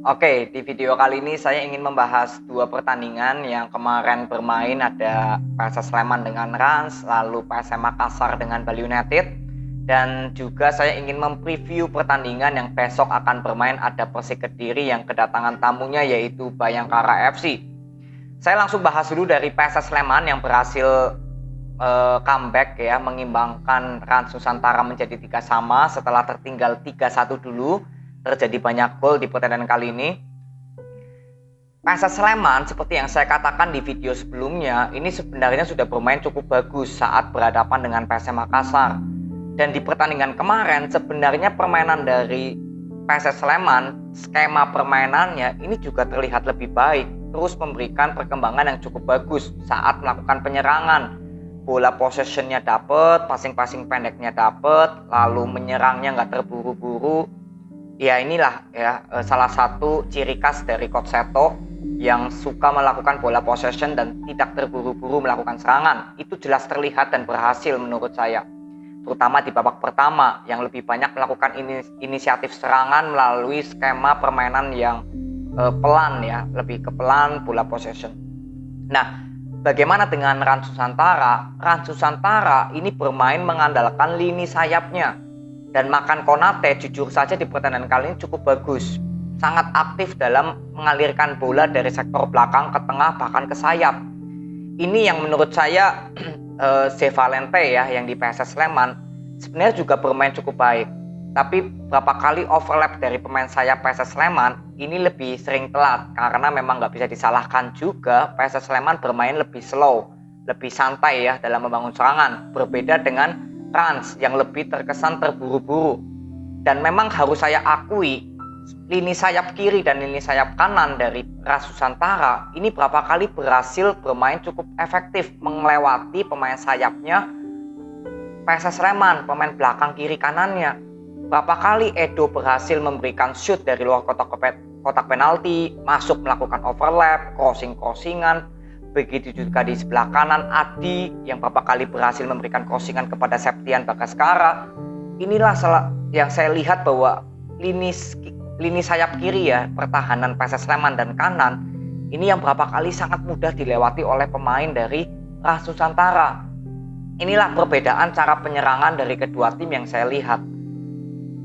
Oke, di video kali ini saya ingin membahas dua pertandingan yang kemarin bermain, ada PSS Sleman dengan Rans, lalu PSM Makassar dengan Bali United. Dan juga saya ingin mempreview pertandingan yang besok akan bermain, ada Persik Kediri yang kedatangan tamunya yaitu Bayangkara FC. Saya langsung bahas dulu dari PSS Sleman yang berhasil comeback ya, mengimbangkan Rans Nusantara menjadi 3-3 setelah tertinggal 3-1 dulu. Terjadi banyak gol di pertandingan kali ini. PSS Sleman seperti yang saya katakan di video sebelumnya, ini sebenarnya sudah bermain cukup bagus saat berhadapan dengan PSM Makassar. Dan di pertandingan kemarin sebenarnya permainan dari PSS Sleman, skema permainannya ini juga terlihat lebih baik, terus memberikan perkembangan yang cukup bagus saat melakukan penyerangan. Bola possessionnya dapat, passing-passing pendeknya dapat, lalu menyerangnya nggak terburu-buru. Ya inilah ya salah satu ciri khas dari Coach Seto yang suka melakukan bola possession dan tidak terburu-buru melakukan serangan. Itu jelas terlihat dan berhasil menurut saya. Terutama di babak pertama yang lebih banyak melakukan inisiatif serangan melalui skema permainan yang pelan ya, lebih ke pelan bola possession. Nah, bagaimana dengan Rans Nusantara? Rans Nusantara ini bermain mengandalkan lini sayapnya. Dan Makan Konate jujur saja di pertandingan kali ini cukup bagus. Sangat aktif dalam mengalirkan bola dari sektor belakang ke tengah bahkan ke sayap. Ini yang menurut saya Valente ya yang di PSS Sleman sebenarnya juga bermain cukup baik. Tapi berapa kali overlap dari pemain sayap PSS Sleman ini lebih sering telat. Karena memang nggak bisa disalahkan juga PSS Sleman bermain lebih slow, lebih santai ya dalam membangun serangan. Berbeda dengan Rans yang lebih terkesan terburu-buru. Dan memang harus saya akui, lini sayap kiri dan lini sayap kanan dari Rans Nusantara ini berapa kali berhasil bermain cukup efektif melewati pemain sayapnya PSS Sleman, pemain belakang kiri kanannya. Berapa kali Edo berhasil memberikan shoot dari luar kotak penalti, masuk melakukan overlap, crossingan. Begitu juga di sebelah kanan Adi yang beberapa kali berhasil memberikan crossingan kepada Septian Bagaskara. Inilah yang saya lihat bahwa lini sayap kiri ya, pertahanan PSS Sleman dan kanan, ini yang berapa kali sangat mudah dilewati oleh pemain dari Rans Nusantara. Inilah perbedaan cara penyerangan dari kedua tim yang saya lihat.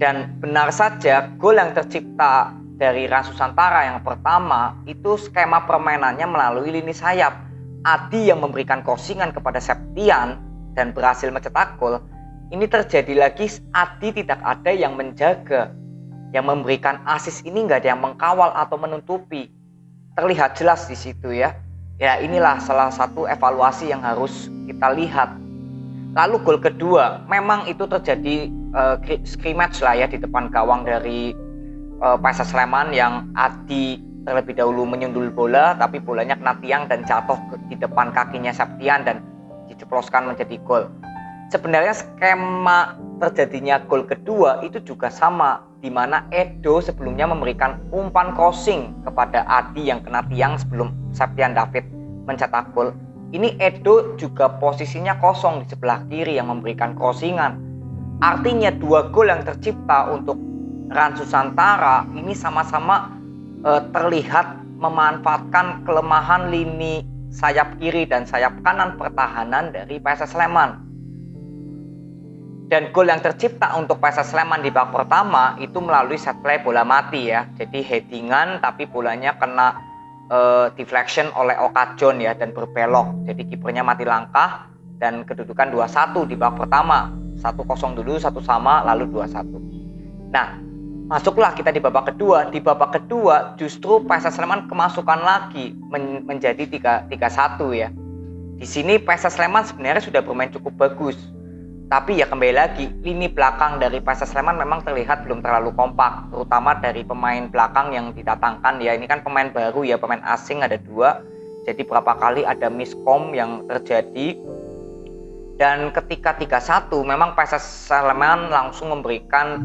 Dan benar saja gol yang tercipta dari Rans Nusantara yang pertama itu skema permainannya melalui lini sayap. Adi yang memberikan crossingan kepada Septian dan berhasil mencetak gol. Ini terjadi lagi, Adi tidak ada yang menjaga. Yang memberikan assist ini nggak ada yang mengkawal atau menutupi. Terlihat jelas di situ ya. Ya inilah salah satu evaluasi yang harus kita lihat. Lalu gol kedua, memang itu terjadi scrimmage lah ya di depan gawang dari PSS Sleman yang Adi terlebih dahulu menyundul bola, tapi bolanya kena tiang dan jatuh di depan kakinya Septian dan diceploskan menjadi gol. Sebenarnya skema terjadinya gol kedua itu juga sama, di mana Edo sebelumnya memberikan umpan crossing kepada Adi yang kena tiang sebelum Septian David mencetak gol. Ini Edo juga posisinya kosong di sebelah kiri yang memberikan crossingan. Artinya dua gol yang tercipta untuk Rans Nusantara ini sama-sama terlihat memanfaatkan kelemahan lini sayap kiri dan sayap kanan pertahanan dari PSS Sleman. Dan gol yang tercipta untuk PSS Sleman di babak pertama itu melalui set play bola mati ya. Jadi headingan tapi bolanya kena deflection oleh Okajon ya dan berbelok. Jadi kipernya mati langkah dan kedudukan 2-1 di babak pertama. 1-0 dulu, 1 sama, lalu 2-1. Nah, masuklah kita di babak kedua. Di babak kedua justru PSS Sleman kemasukan lagi menjadi 3-1 ya. Di sini PSS Sleman sebenarnya sudah bermain cukup bagus. Tapi ya kembali lagi, lini belakang dari PSS Sleman memang terlihat belum terlalu kompak, terutama dari pemain belakang yang didatangkan ya. Ini kan pemain baru ya, pemain asing ada 2. Jadi berapa kali ada miskom yang terjadi. Dan ketika 3-1 memang PSS Sleman langsung memberikan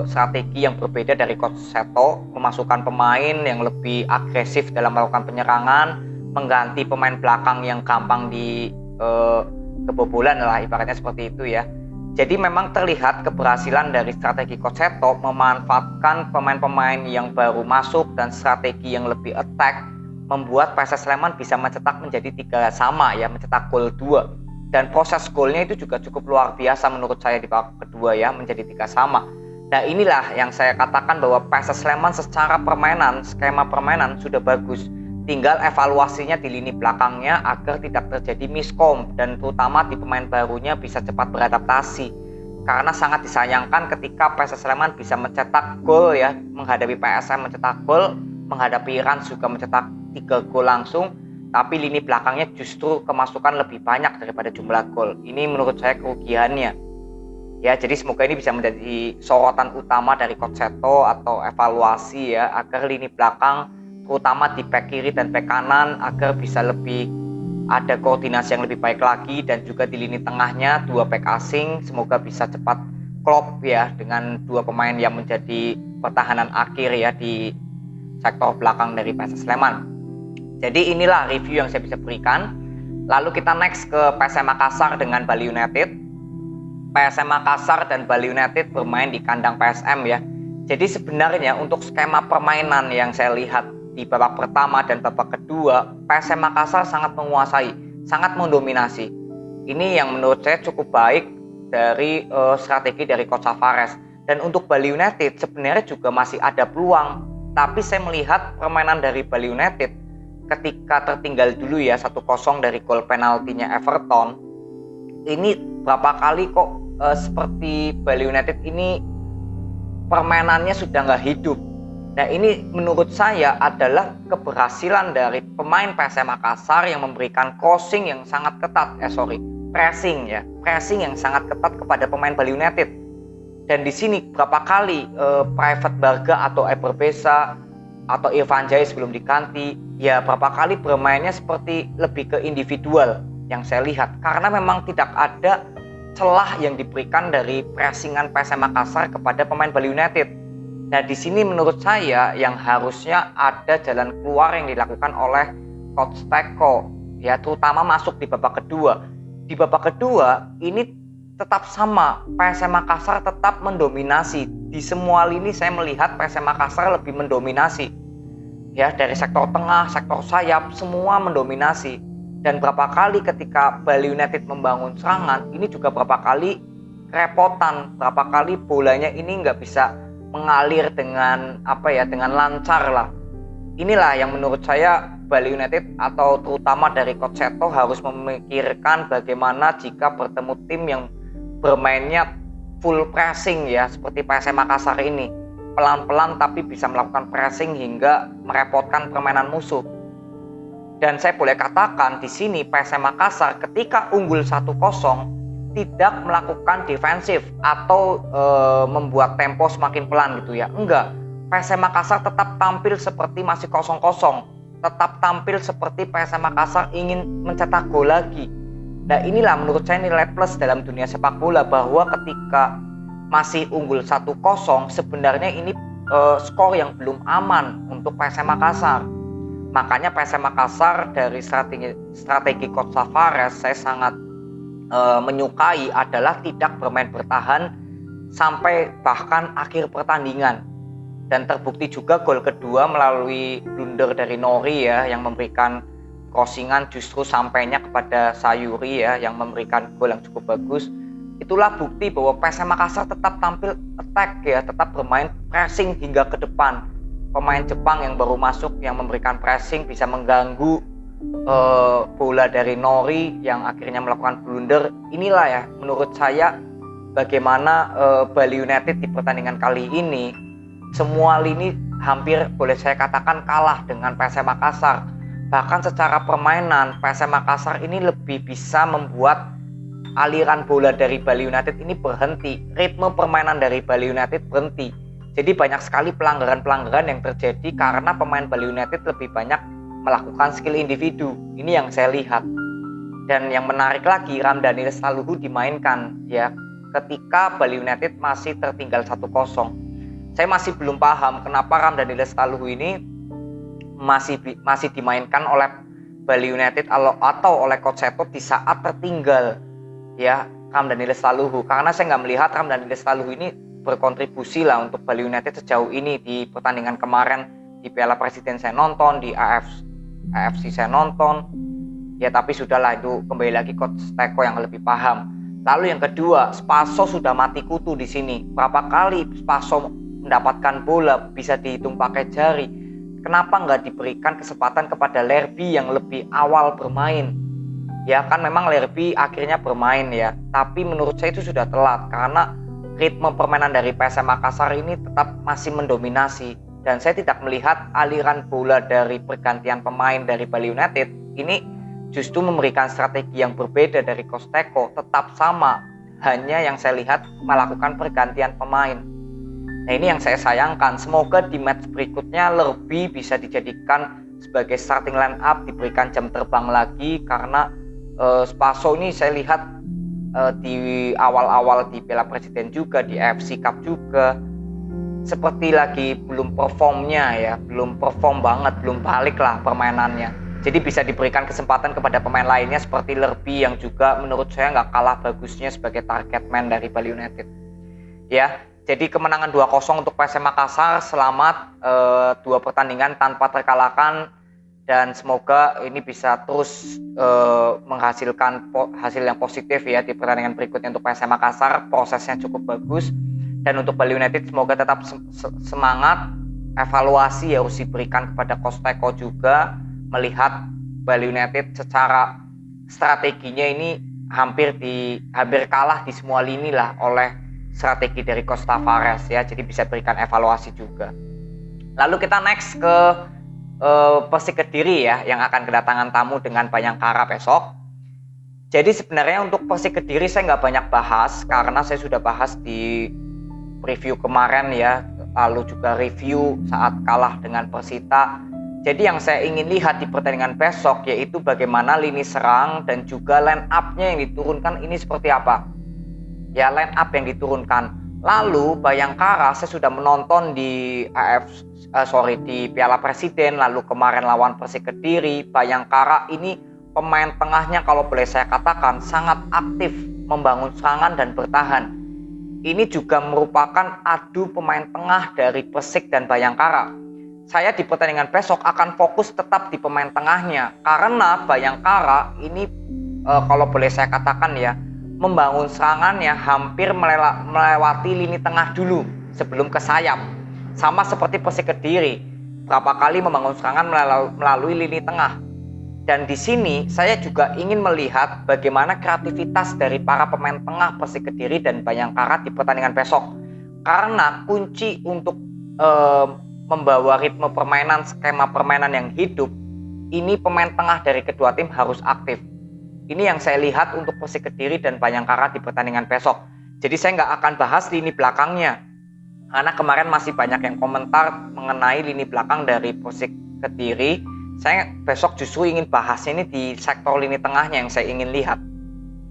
strategi yang berbeda dari Coach Seto, memasukkan pemain yang lebih agresif dalam melakukan penyerangan, mengganti pemain belakang yang gampang di kebobolan lah ibaratnya seperti itu ya. Jadi memang terlihat keberhasilan dari strategi Coach Seto memanfaatkan pemain-pemain yang baru masuk dan strategi yang lebih attack membuat PSS Sleman bisa mencetak menjadi 3 sama ya, mencetak gol 2. Dan proses golnya itu juga cukup luar biasa menurut saya di babak kedua ya, menjadi 3 sama. Nah inilah yang saya katakan bahwa PSS Sleman secara permainan, skema permainan sudah bagus. Tinggal evaluasinya di lini belakangnya agar tidak terjadi miskom dan terutama di pemain barunya bisa cepat beradaptasi. Karena sangat disayangkan ketika PSS Sleman bisa mencetak gol ya, menghadapi PSM mencetak gol, menghadapi Rans juga mencetak 3 gol langsung, tapi lini belakangnya justru kemasukan lebih banyak daripada jumlah gol. Ini menurut saya kerugiannya. Ya, jadi semoga ini bisa menjadi sorotan utama dari Coach Seto atau evaluasi ya, agar lini belakang terutama di back kiri dan back kanan agar bisa lebih ada koordinasi yang lebih baik lagi, dan juga di lini tengahnya 2 back asing semoga bisa cepat klop ya dengan 2 pemain yang menjadi pertahanan akhir ya di sektor belakang dari PSS Sleman. Jadi inilah review yang saya bisa berikan. Lalu kita next ke PSM Makassar dengan Bali United. PSM Makassar dan Bali United bermain di kandang PSM ya. Jadi sebenarnya untuk skema permainan yang saya lihat di babak pertama dan babak kedua, PSM Makassar sangat menguasai, sangat mendominasi. Ini yang menurut saya cukup baik dari strategi dari Coach Alvarez. Dan untuk Bali United sebenarnya juga masih ada peluang. Tapi saya melihat permainan dari Bali United ketika tertinggal dulu ya 1-0 dari gol penaltinya Everton. Ini berapa kali kok seperti Bali United ini permainannya sudah nggak hidup. Nah ini menurut saya adalah keberhasilan dari pemain PSM Makassar yang memberikan pressing yang sangat ketat, pressing yang sangat ketat kepada pemain Bali United. Dan di sini berapa kali Private Barga atau Eber Besa atau Irfan Jaya sebelum diganti, ya berapa kali bermainnya seperti lebih ke individual yang saya lihat, karena memang tidak ada celah yang diberikan dari pressingan PSM Makassar kepada pemain Bali United. Nah di sini menurut saya yang harusnya ada jalan keluar yang dilakukan oleh Coach Teko ya, terutama masuk di babak kedua. Di babak kedua ini tetap sama, PSM Makassar tetap mendominasi. Di semua lini saya melihat PSM Makassar lebih mendominasi. Ya, dari sektor tengah, sektor sayap, semua mendominasi. Dan berapa kali ketika Bali United membangun serangan, ini juga berapa kali kerepotan, berapa kali bolanya ini nggak bisa mengalir dengan dengan lancar lah. Inilah yang menurut saya Bali United atau terutama dari Coach Seto harus memikirkan bagaimana jika bertemu tim yang bermainnya full pressing ya, seperti PSM Makassar ini. Pelan-pelan tapi bisa melakukan pressing hingga merepotkan permainan musuh. Dan saya boleh katakan di sini PSM Makassar ketika unggul 1-0 tidak melakukan defensif atau membuat tempo semakin pelan gitu ya. Enggak. PSM Makassar tetap tampil seperti masih 0-0. Tetap tampil seperti PSM Makassar ingin mencetak gol lagi. Nah inilah menurut saya nilai plus dalam dunia sepak bola, bahwa ketika masih unggul 1-0 sebenarnya ini skor yang belum aman untuk PSM Makassar. Makanya PSM Makassar dari strategi Coach Alvarez saya sangat menyukai adalah tidak bermain bertahan sampai bahkan akhir pertandingan. Dan terbukti juga gol kedua melalui blunder dari Nori ya, yang memberikan crossingan justru sampainya kepada Sayuri ya, yang memberikan gol yang cukup bagus. Itulah bukti bahwa PSM Makassar tetap tampil attack ya, tetap bermain pressing hingga ke depan. Pemain Jepang yang baru masuk yang memberikan pressing bisa mengganggu bola dari Nori yang akhirnya melakukan blunder. Inilah ya menurut saya bagaimana Bali United di pertandingan kali ini semua lini hampir boleh saya katakan kalah dengan PSM Makassar. Bahkan secara permainan PSM Makassar ini lebih bisa membuat aliran bola dari Bali United ini berhenti, ritme permainan dari Bali United berhenti. Jadi banyak sekali pelanggaran-pelanggaran yang terjadi karena pemain Bali United lebih banyak melakukan skill individu. Ini yang saya lihat. Dan yang menarik lagi, Ramdhani Lestaluhu dimainkan ya ketika Bali United masih tertinggal 1-0. Saya masih belum paham kenapa Ramdhani Lestaluhu ini masih dimainkan oleh Bali United atau oleh Coach Seto di saat tertinggal. Ya, Ramdhani Lestaluhu, karena saya nggak melihat Ramdhani Lestaluhu ini berkontribusi lah untuk Bali United sejauh ini. Di pertandingan kemarin di Piala Presiden saya nonton, di AFC saya nonton, ya tapi sudahlah, itu kembali lagi Coach Teko yang lebih paham. Lalu yang kedua, Spaso sudah mati kutu di sini. Berapa kali Spaso mendapatkan bola bisa dihitung pakai jari. Kenapa nggak diberikan kesempatan kepada Lerby yang lebih awal bermain? Ya kan memang Lerby akhirnya bermain ya, tapi menurut saya itu sudah telat karena ritme permainan dari PSM Makassar ini tetap masih mendominasi, dan saya tidak melihat aliran bola dari pergantian pemain dari Bali United ini justru memberikan strategi yang berbeda dari Coach Teko, tetap sama, hanya yang saya lihat melakukan pergantian pemain. Nah ini yang saya sayangkan. Semoga di match berikutnya Lerby bisa dijadikan sebagai starting line up, diberikan jam terbang lagi, karena Spaso ini saya lihat di awal-awal di Piala Presiden juga, di AFC Cup juga, seperti lagi belum performnya ya, belum perform banget, belum balik lah permainannya. Jadi bisa diberikan kesempatan kepada pemain lainnya seperti Lerby yang juga menurut saya nggak kalah bagusnya sebagai target man dari Bali United. Ya, jadi kemenangan 2-0 untuk PSM Makassar, selamat 2 pertandingan tanpa terkalahkan. Dan semoga ini bisa terus menghasilkan hasil yang positif ya di pertandingan berikutnya untuk PSM Makassar. Prosesnya cukup bagus. Dan untuk Bali United semoga tetap semangat. Evaluasi harus diberikan kepada Coach Teko juga, melihat Bali United secara strateginya ini hampir kalah di semua lini lah oleh strategi dari Coach Tavares ya. Jadi bisa berikan evaluasi juga. Lalu kita next ke Persik Kediri ya, yang akan kedatangan tamu dengan Bayangkara besok. Jadi sebenarnya untuk Persik Kediri saya nggak banyak bahas karena saya sudah bahas di preview kemarin ya, lalu juga review saat kalah dengan Persita. Jadi yang saya ingin lihat di pertandingan besok yaitu bagaimana lini serang dan juga line up-nya yang diturunkan ini seperti apa. Ya, line up yang diturunkan. Lalu Bayangkara saya sudah menonton di di Piala Presiden, lalu kemarin lawan Persik Kediri. Bayangkara ini pemain tengahnya kalau boleh saya katakan sangat aktif membangun serangan dan bertahan. Ini juga merupakan adu pemain tengah dari Persik dan Bayangkara. Saya di pertandingan besok akan fokus tetap di pemain tengahnya karena Bayangkara ini kalau boleh saya katakan ya, membangun serangannya hampir melewati lini tengah dulu sebelum ke sayap. Sama seperti Persik Kediri, berapa kali membangun serangan melalui lini tengah. Dan di sini saya juga ingin melihat bagaimana kreativitas dari para pemain tengah Persik Kediri dan Bayangkara di pertandingan besok. Karena kunci untuk membawa ritme permainan, skema permainan yang hidup, ini pemain tengah dari kedua tim harus aktif. Ini yang saya lihat untuk Persik Kediri dan Bayangkara di pertandingan besok. Jadi saya nggak akan bahas lini belakangnya. Karena kemarin masih banyak yang komentar mengenai lini belakang dari Persik Kediri. Saya besok justru ingin bahasnya ini di sektor lini tengahnya yang saya ingin lihat.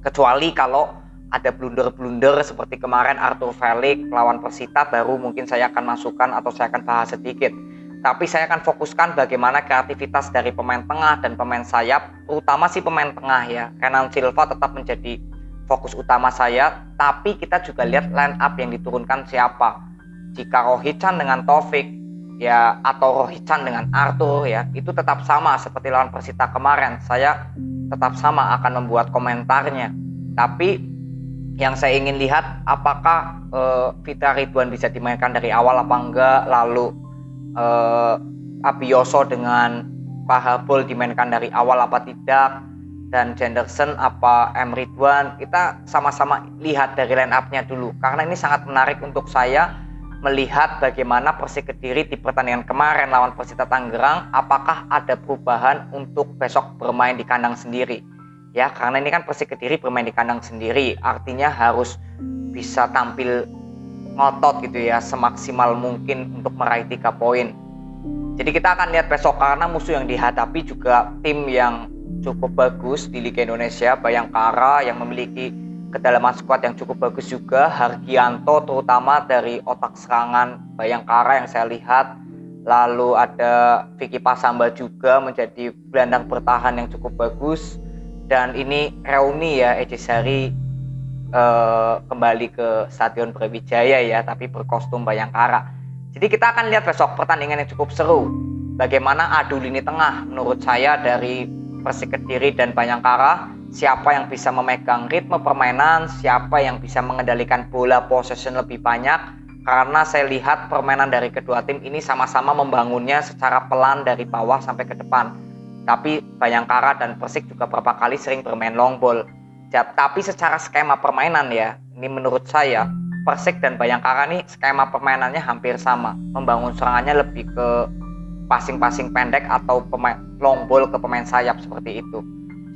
Kecuali kalau ada blunder-blunder seperti kemarin Arthur Felix lawan Persita, baru mungkin saya akan masukkan atau saya akan bahas sedikit. Tapi saya akan fokuskan bagaimana kreativitas dari pemain tengah dan pemain sayap, terutama sih pemain tengah ya. Renan Silva tetap menjadi fokus utama saya, tapi kita juga lihat line up yang diturunkan siapa. Jika Rohichan dengan Taufik ya, atau Rohichan dengan Arthur ya, itu tetap sama seperti lawan Persita kemarin. Saya tetap sama akan membuat komentarnya. Tapi yang saya ingin lihat apakah Fitra Ridwan bisa dimainkan dari awal apa enggak, lalu Abioso dengan Pahabol dimainkan dari awal apa tidak, dan Jenderson apa M. Ridwan. Kita sama-sama lihat dari line up-nya dulu, karena ini sangat menarik untuk saya melihat bagaimana Persik Kediri di pertandingan kemarin lawan Persita Tangerang, apakah ada perubahan untuk besok bermain di kandang sendiri ya, karena ini kan Persik Kediri bermain di kandang sendiri, artinya harus bisa tampil ngotot gitu ya, semaksimal mungkin untuk meraih 3 poin. Jadi kita akan lihat besok, karena musuh yang dihadapi juga tim yang cukup bagus di Liga Indonesia. Bayangkara yang memiliki kedalaman skuad yang cukup bagus juga. Hargianto terutama dari otak serangan Bayangkara yang saya lihat. Lalu ada Vicky Pasamba juga menjadi gelandang bertahan yang cukup bagus. Dan ini reuni ya, Ejisari kembali ke Stadion Brawijaya ya, tapi berkostum Bayangkara. Jadi kita akan lihat besok pertandingan yang cukup seru. Bagaimana adu lini tengah menurut saya dari Persik Kediri dan Bayangkara. Siapa yang bisa memegang ritme permainan, siapa yang bisa mengendalikan bola possession lebih banyak. Karena saya lihat permainan dari kedua tim ini sama-sama membangunnya secara pelan dari bawah sampai ke depan. Tapi Bayangkara dan Persik juga beberapa kali sering bermain long ball. Tapi secara skema permainan ya, ini menurut saya Persik dan Bayangkara nih skema permainannya hampir sama. Membangun serangannya lebih ke passing-passing pendek atau long ball ke pemain sayap seperti itu.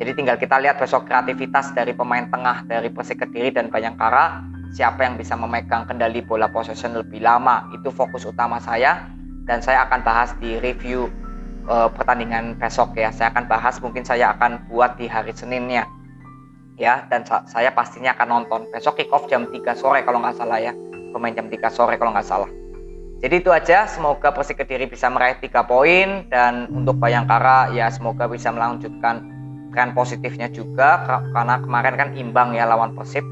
Jadi tinggal kita lihat besok kreativitas dari pemain tengah dari Persik Kediri dan Bayangkara, siapa yang bisa memegang kendali bola possession lebih lama. Itu fokus utama saya, dan saya akan bahas di review pertandingan besok ya. Saya akan bahas, mungkin saya akan buat di hari Seninnya ya, dan saya pastinya akan nonton. Besok kick off jam 3 sore kalau nggak salah ya, pemain jam 3 sore kalau nggak salah. Jadi itu aja, semoga Persik Kediri bisa meraih 3 poin, dan untuk Bayangkara ya semoga bisa melanjutkan tren positifnya juga, karena kemarin kan imbang ya lawan Persib.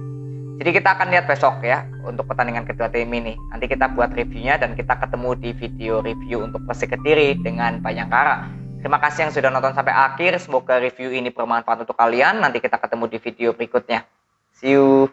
Jadi kita akan lihat besok ya untuk pertandingan kedua tim ini. Nanti kita buat reviewnya dan kita ketemu di video review untuk Persik Kediri dengan Bayangkara. Terima kasih yang sudah nonton sampai akhir. Semoga review ini bermanfaat untuk kalian. Nanti kita ketemu di video berikutnya. See you.